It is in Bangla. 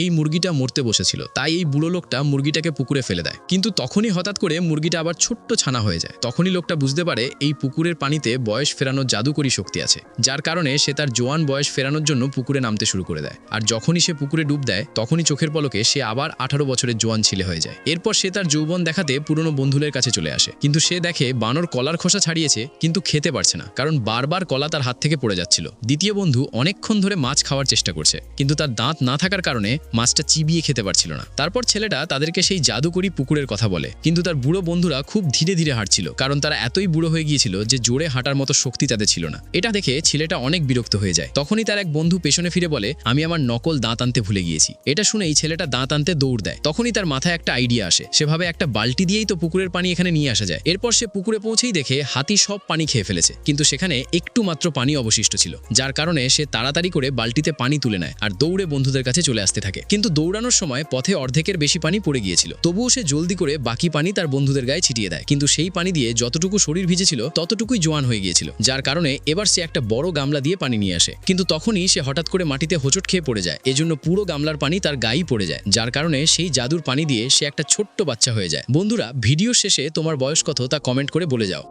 এই মুরগিটা মরতে বসেছিল, তাই এই বুড়ো লোকটা মুরগিটাকে পুকুরে ফেলে দেয়। কিন্তু তখনই হঠাৎ করে মুরগিটা আবার ছোট্ট ছানা হয়ে যায়। তখনই লোকটা বুঝতে পারে এই পুকুরের পানিতে বয়স ফেরানোর জাদুকরী শক্তি আছে, যার কারণে সে তার জোয়ান বয়স ফেরানোর জন্য পুকুরে নামতে শুরু করে দেয়। আর যখনই সে পুকুরে ডুব দেয় তখনই চোখের পলকে সে আবার 18 বছরের জোয়ান ছেলে হয়ে যায়। এরপর সে তার যৌবন দেখাতে পুরনো বন্ধুদের কাছে চলে আসে, কিন্তু সে দেখে বানর কলার খোসা ছাড়িয়েছে কিন্তু খেতে পারছে না, কারণ বারবার কলা তার হাত থেকে পড়ে যাচ্ছিল। দ্বিতীয় বন্ধু অনেকক্ষণ ধরে মাছ খাওয়ার চেষ্টা করছে, কিন্তু তার দাঁত না থাকার কারণে মাছটা চিবিয়ে খেতে পারছিল না। তারপর ছেলেটা তাদেরকে সেই জাদুকরী পুকুরের কথা বলে, কিন্তু তার বুড়ো বন্ধুরা খুব ধীরে ধীরে হাঁটছিল, কারণ তারা এতই বুড়ো হয়ে গিয়েছিল যে জোরে হাঁটার মতো শক্তি তাদের ছিল না। এটা দেখে ছেলেটা অনেক বিরক্ত হয়ে যায়। তখনই তার এক বন্ধু পেছনে ফিরে বলে, আমি আমার নকল দাঁত আনতে ভুলে গিয়েছি। এটা শুনেই ছেলেটা দাঁত আনতে দৌড় দেয়। তখনই তার মাথায় একটা আইডিয়া আসে, সেভাবে একটা বালতি দিয়েই তো পুকুরের পানি এখানে নিয়ে আসা যায়। এরপর সে পুকুরে পৌঁছেই দেখে হাতি সব পানি খেয়ে ফেলেছে, কিন্তু সেখানে একটু মাত্র পানি অবশিষ্ট ছিল, যার কারণে সে তাড়াতাড়ি করে বালতিতে পানি তুলে নেয় আর দৌড়ে বন্ধুদের কাছে চলে আসতে থাকে। কিন্তু দৌড়ানোর সময় পথে অর্ধেকের বেশি পানি পড়ে গিয়েছিল। তবুও সে জলদি করে বাকি পানি তার বন্ধুদের গায়ে ছিটিয়ে দেয়, কিন্তু সেই পানি দিয়ে যতটুকু শরীর ভিজেছিল ততটুকুই জোয়ান হয়ে গিয়েছিল, যার কারণে এবার সে একটা বড় গামলা দিয়ে পানি নিয়ে আসে। কিন্তু তখনই সে হঠাৎ করে মাটিতে হোঁচট খেয়ে পড়ে যায়, এজন্য পুরো গামলার পানি তার গায়েই পড়ে যায়, যার কারণে সেই জাদুর পানি দিয়ে সে একটা ছোট্ট বাচ্চা হয়ে যায়। বন্ধুরা, ভিডিও শেষে তোমার বয়স কত তা কমেন্ট করে বলে যাও।